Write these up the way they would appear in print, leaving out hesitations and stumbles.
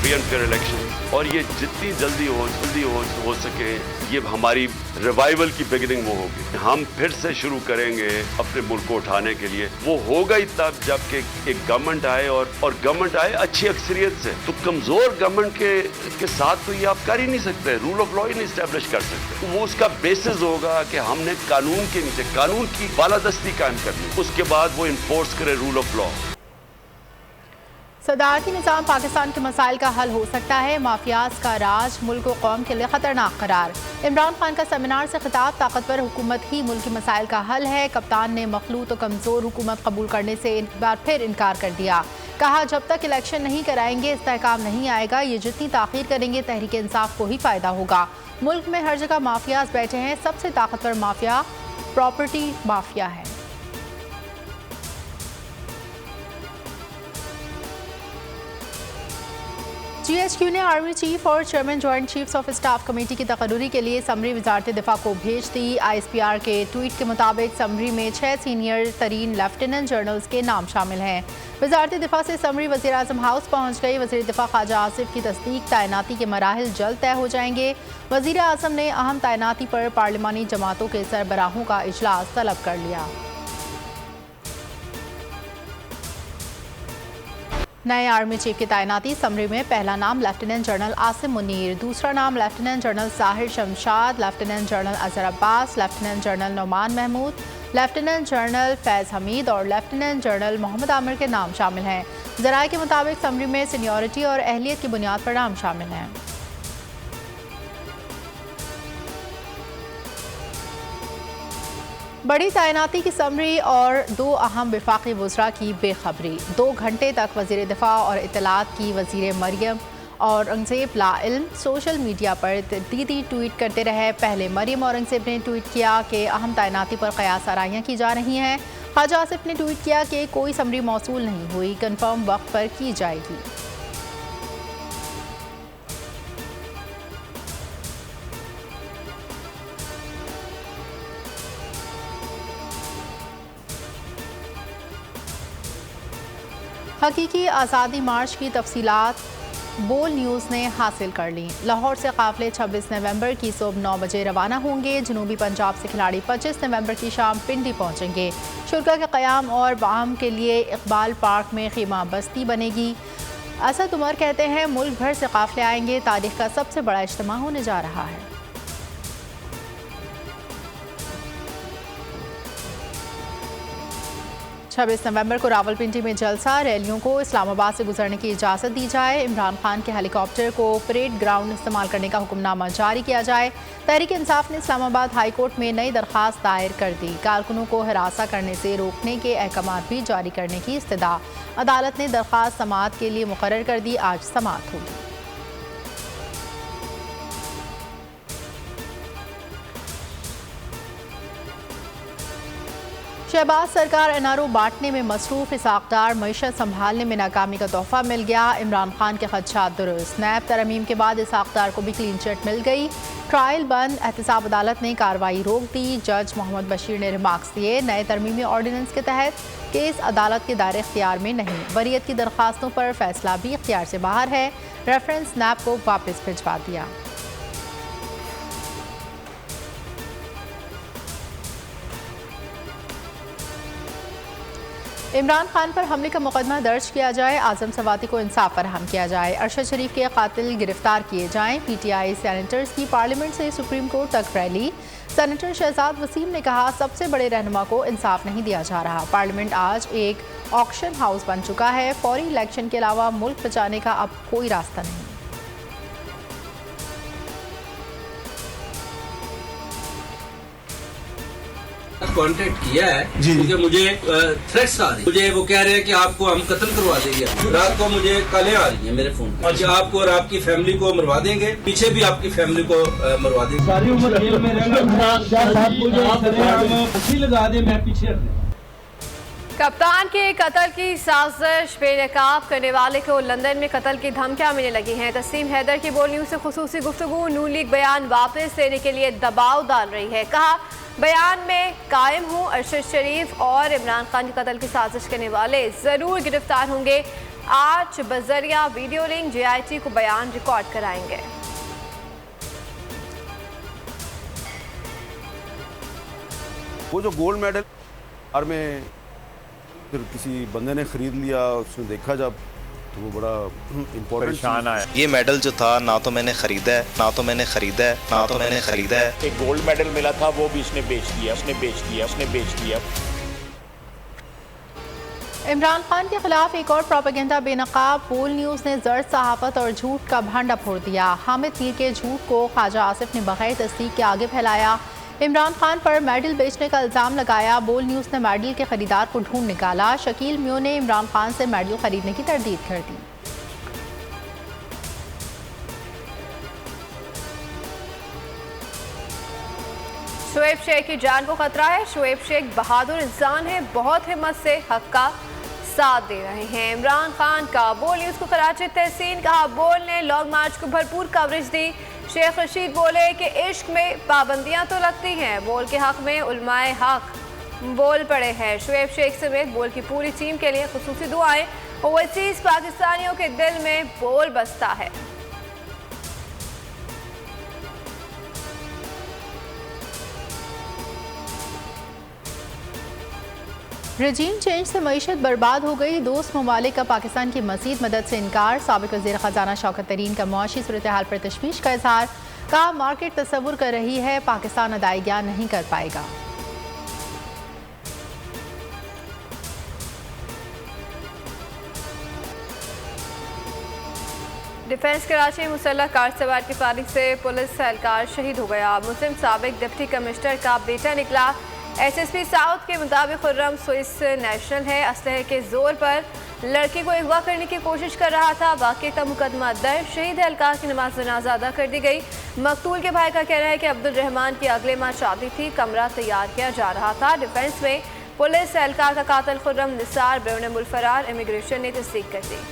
Free and fair election, और ये जितनी जल्दी हो सके ये हमारी रिवाइवल की बिगिनिंग वो होगी। हम फिर से शुरू करेंगे अपने मुल्क को उठाने के लिए। वो होगा ही तब जबकि एक गवर्नमेंट आए और गवर्नमेंट आए अच्छी अक्सरियत से। तो कमजोर गवर्नमेंट के साथ तो ये आप कर ही नहीं सकते, रूल ऑफ लॉ ही नहीं स्टैब्लिश कर सकते। वो उसका बेसिस होगा कि हमने कानून के नीचे कानून की बालादस्ती कायम करनी, उसके बाद वो इन्फोर्स करे रूल ऑफ लॉ। सदारती निज़ाम पाकिस्तान के मसाइल का हल हो सकता है, माफियाज का राज मुल्क व कौम के लिए खतरनाक करार। इमरान खान का सेमिनार से खिताब, ताकतवर हुकूमत ही मुल्क के मसाइल का हल है। कप्तान ने मखलूत और कमज़ोर हुकूमत कबूल करने से एक बार फिर इनकार कर दिया। कहा जब तक इलेक्शन नहीं कराएंगे इस्तेहकाम नहीं आएगा, ये जितनी ताख़ीर करेंगे तहरीक इंसाफ को ही फ़ायदा होगा। मुल्क में हर जगह माफियाज बैठे हैं, सबसे ताकतवर माफिया प्रॉपर्टी माफिया है। GHQ ने आर्मी चीफ और chairman joint chiefs of staff committee की तकर्री के लिए समरी वजारत दिफा को भेज दी। ISPR के ट्वीट के मुताबिक समरी में 6 सीनियर तरीन लेफ्टिनेंट जनरल्स के नाम शामिल हैं। वजारत दिफा से समरी वज़ीर आज़म हाउस पहुँच गई। वज़ीर दिफा ख्वाजा आसिफ की तस्दीक, तैनाती के मराहिल जल्द तय हो जाएंगे। वज़ीर आज़म ने अहम तैनाती पर पार्लिमानी जमातों के सरबराहों का इजलास तलब कर लिया। नए आर्मी चीफ की तैनाती समरी में पहला नाम लेफ्टिनेंट जनरल आसिम मुनीर, दूसरा नाम lieutenant general Sahir Shamshad, lieutenant general Azhar Abbas, lieutenant general Nauman Mahmood, lieutenant general Faiz Hameed और लेफ्टिनेंट जनरल मोहम्मद आमिर के नाम शामिल हैं। ज़राए के मुताबिक समरी में सीनियरिटी और अहलियत की बुनियाद पर नाम शामिल हैं। बड़ी तैनाती की समरी और 2 अहम वफाकी वज़रा की बेखबरी। 2 घंटे तक वज़ीर दिफा और इत्तलात की वज़ीर मरियम औरंगज़ेब लाइल्म सोशल मीडिया पर दीदी ट्वीट करते रहे। पहले मरियम औरंगज़ेब ने ट्वीट किया कि अहम तैनाती पर क़यास आराइयाँ की जा रही हैं। ख्वाजा आसिफ ने ट्वीट किया कि कोई समरी मौसूल नहीं हुई, कन्फर्म वक्त पर की जाएगी। हकीकी आज़ादी मार्च की तफसीलात बोल न्यूज़ ने हासिल कर ली। लाहौर से काफ़िले 26 नवंबर की सुबह 9 बजे रवाना होंगे। जनूबी पंजाब से खिलाड़ी 25 नवंबर की शाम पिंडी पहुंचेंगे। शुल्का के क़याम और बाम के लिए इकबाल पार्क में खीमा बस्ती बनेगी। असद उमर कहते हैं मुल्क भर से काफ़िले आएंगे, तारीख का सबसे बड़ा इज्तिमा होने जा रहा है। 26 नवंबर को रावलपिंडी में जलसा, रैलियों को इस्लामाबाद से गुजरने की इजाज़त दी जाए। इमरान खान के हेलीकॉप्टर को परेड ग्राउंड इस्तेमाल करने का हुक्मनामा जारी किया जाए। तहरीक इंसाफ ने इस्लामाबाद हाई कोर्ट में नई दरख्वास्त दायर कर दी। कारकुनों को हिरासा करने से रोकने के अहकाम भी जारी करने की इस्तदा। अदालत ने दरख्वास्त समाअत के लिए मुकर्रर कर दी। आज समाअत होगी। शहबाज सरकार एनआरओ बांटने में मसरूफ, इसाक़दार मईशत संभालने में नाकामी का तोहफा मिल गया। इमरान खान के खदशात दुरुस्त, नैब तरमीम के बाद इसाक़दार को भी क्लीन चिट मिल गई। ट्रायल बंद, एहतसाब अदालत ने कार्रवाई रोक दी। जज मोहम्मद बशीर ने रिमार्क्स दिए। नए तरमीमी ऑर्डिनेंस के तहत केस अदालत के दायरे इख्तियार में नहीं। वरीयत की दरख्वास्तों पर फैसला भी इख्तियार से बाहर है। रेफरेंस नैब को वापस भिजवा दिया। इमरान खान पर हमले का मुकदमा दर्ज किया जाए। आजम सवाती को इंसाफ फराहम किया जाए। अरशद शरीफ के कातिल गिरफ्तार किए जाएं। PTI सेनेटर्स की पार्लियामेंट से सुप्रीम कोर्ट तक रैली। सेनेटर शहजाद वसीम ने कहा सबसे बड़े रहनुमा को इंसाफ नहीं दिया जा रहा। पार्लियामेंट आज एक ऑक्शन हाउस बन चुका है। फौरी इलेक्शन के अलावा मुल्क बचाने का अब कोई रास्ता नहीं। कांटेक्ट किया है क्योंकि मुझे थ्रेट्स आ रही, मुझे वो कह रहे हैं कि आपको हम कत्ल करवा देंगे। रात को मुझे कॉलें आ रही हैं मेरे फोन पे, अच्छा आपको और आपकी फैमिली को मरवा देंगे, पीछे भी आपकी फैमिली को मरवा देंगे। सारी उम्र जेल में रहना, फांसी लगा दे, मैं पीछे हटने। कप्तान के कत्ल की साजिश बेनकाब करने वाले को लंदन में कत्ल की धमकियां मिलने लगी हैं। तस्लीम हैदर की बोल न्यूज़ से खुसूसी गुफ्तगू नून लीग बयान वापस लेने के लिए दबाव डाल रही है। कहा, बयान में कायम हूँ, अरशद शरीफ और इमरान खान के कत्ल की साजिश करने वाले ज़रूर गिरफ्तार होंगे। आज बजरिया वीडियो लिंक JIT को बयान रिकॉर्ड कराएंगे। वो जो गोल्ड मेडल और में फिर किसी बंदे ने ख़रीद लिया, उसने देखा जब तो वो बड़ा इम्पोर्टेंट आया। ये मेडल जो था ना तो मैंने खरीदा है, ना तो मैंने खरीदा है, ना तो मैंने खरीदा है। एक गोल्ड मेडल मिला था वो भी इसने बेच दिया, उसने बेच दिया। इमरान खान के खिलाफ एक और प्रोपेगेंडा बेनकाब बोल न्यूज़ ने जर्द सहाफत और झूठ का भांडा फोड़ दिया। हामिद मीर के झूठ को ख्वाजा आसिफ ने बगैर तस्दीक के आगे फैलाया। इमरान खान पर मेडल बेचने का इल्ज़ाम लगाया। बोल न्यूज़ ने मेडल के खरीदार को ढूंढ निकाला। शकील म्यो ने इमरान खान से मेडल खरीदने की तरदीद कर दी। शुएब शेख की जान को खतरा है। शुएब शेख बहादुर इंसान है, बहुत हिम्मत से हक का साथ दे रहे हैं। इमरान खान का बोल न्यूज़ को कराची तहसीन। कहा, बोल ने लॉन्ग मार्च को भरपूर कवरेज दी। शेख रशीद बोले कि इश्क में पाबंदियां तो लगती हैं, बोल के हक में उलमाए हक बोल पड़े हैं। शुएब शेख समेत बोल की पूरी टीम के लिए खुसूसी दुआएं। ओवरसीज पाकिस्तानियों के दिल में बोल बसता है। रजीम चेंज से मईशत बर्बाद हो गई। दोस्त ममालिक का पाकिस्तान की मज़ीद मदद से इनकार। साबिक़ वज़ीर ख़जाना शौकत तरीन का मुआशी सूरत हाल पर तशवीश का इजहार। कहा, मार्केट तसव्वुर कर रही है पाकिस्तान अदायगियां नहीं कर पाएगा। डिफेंस कराची मुसल्लह कार सवार की फायरिंग से पुलिस एहलकार शहीद हो गया। मुस्लिम साबिक़ डिप्टी कमिश्नर का बेटा निकला। SSP साउथ के मुताबिक खुर्रम स्विस नेशनल है, असलहे के जोर पर लड़की को अगवा करने की कोशिश कर रहा था। वाक़े का मुकदमा दर्ज। शहीद एहलकार की नमाज जनाजा अदा कर दी गई। मकतूल के भाई का कहना है कि अब्दुल रहमान की अगले माह शादी थी, कमरा तैयार किया जा रहा था। डिफेंस में पुलिस एहलकार का कातिल खुर्रम निसार बैरून मुल्क फरार, इमिग्रेशन ने तस्दीक कर दी।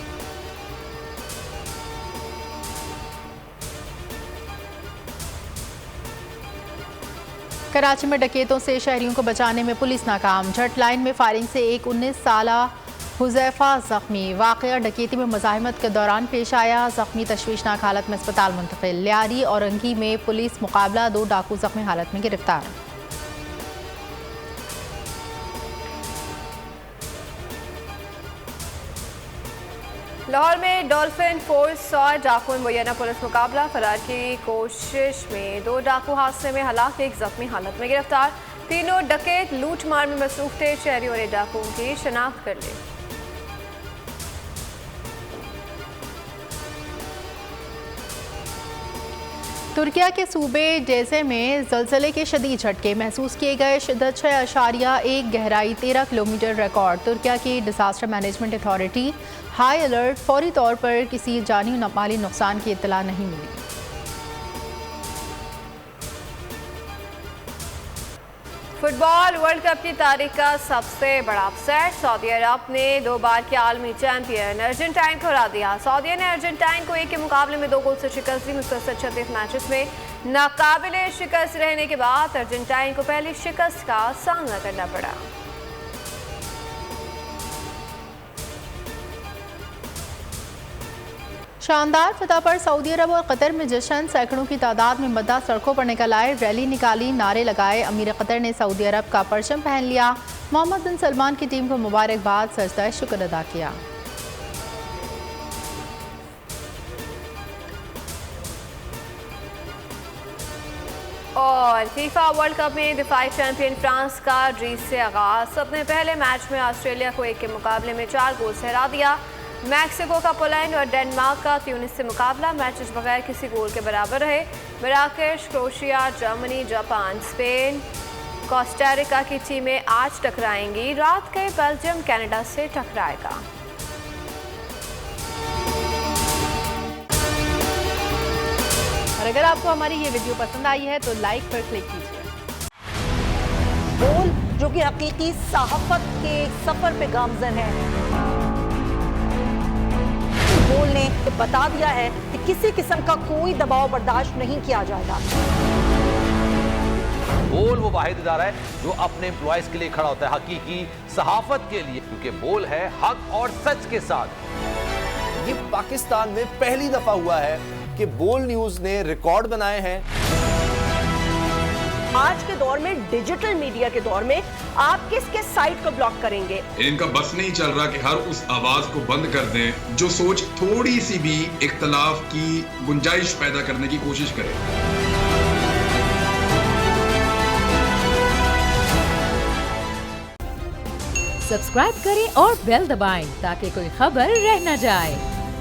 कराची में डकैतों से शहरियों को बचाने में पुलिस नाकाम। झट लाइन में फायरिंग से एक 19 साला हुज़ैफा जख्मी। वाक़या डकैती में मुज़ाहिमत के दौरान पेश आया। जख्मी तशवीशनाक हालत में अस्पताल मुंतकिल। लियारी और अंगी में पुलिस मुकाबला। 2 डाकू जख्मी हालत में गिरफ्तार। लाहौर में डॉल्फिन फोर्स और डाकू मुयना पुलिस मुकाबला। फरार की कोशिश में 2 डाकू हादसे में हलाक, एक जख्मी हालत में गिरफ्तार। तीनों डकैत लूट मार में मसरूफ थे। शहरियों ने डाकुओं की शनाख्त कर ली। तुर्किया के सूबे डेज़े में ज़लज़ले के शदीद झटके महसूस किए गए। शिद्दत 6.1, गहराई 13 किलोमीटर रिकॉर्ड। तुर्किया की disaster management authority high alert. फौरी तौर पर किसी जानी माली नुकसान की इत्तला नहीं मिली। फुटबॉल वर्ल्ड कप की तारीख का सबसे बड़ा अपसेट। सऊदी अरब ने 2 बार के आलमी चैंपियन अर्जेंटाइन को हरा दिया। सऊदी ने अर्जेंटाइन को 1 के मुकाबले में 2 गोल से शिकस्त दी। मुसलसल 36 मैचेस में नाकाबिले शिकस्त रहने के बाद अर्जेंटाइन को पहली शिकस्त का सामना करना पड़ा। शानदार फतह पर सऊदी अरब और कतर में जश्न। सैकड़ों की तादाद में मद्दा सड़कों पर निकल आए, रैली निकाली, नारे लगाए। अमीर कतर ने सऊदी अरब का परचम पहन लिया। मोहम्मद बिन सलमान की टीम को मुबारकबाद, सजदा शुक्र अदा किया। और फीफा वर्ल्ड कप में दिफाई चैंपियन फ्रांस का ड्रीज से आगाज। अपने पहले मैच में ऑस्ट्रेलिया को 1 के मुकाबले में 4 गोल से हरा दिया। मैक्सिको का पोलैंड और डेनमार्क का ट्यूनिस से मुकाबला मैचेस बगैर किसी गोल के बराबर रहे। Marrakesh, Croatia, Germany, Japan, Spain, Costa Rica की टीमें आज टकराएंगी। रात के बेल्जियम कनाडा से टकराएगा। और अगर आपको हमारी ये वीडियो पसंद आई है तो लाइक पर क्लिक कीजिए। बोल जो कि हकीकी सहाफत के सफर पे गामजन है। बोल ने बता दिया है कि किसी किस्म का कोई दबाव बर्दाश्त नहीं किया जाएगा। बोल वो वाहिद इदारा है जो अपने एम्प्लॉयज के लिए खड़ा होता है, हकीकी सहाफत के लिए, क्योंकि बोल है हक और सच के साथ। ये पाकिस्तान में पहली दफा हुआ है कि बोल न्यूज ने रिकॉर्ड बनाए हैं। आज के दौर में, डिजिटल मीडिया के दौर में, आप किस किस साइट को ब्लॉक करेंगे? इनका बस नहीं चल रहा कि हर उस आवाज को बंद कर दें जो सोच थोड़ी सी भी इख्तलाफ की गुंजाइश पैदा करने की कोशिश करे। सब्सक्राइब करें और बेल दबाएं ताकि कोई खबर रह न जाए।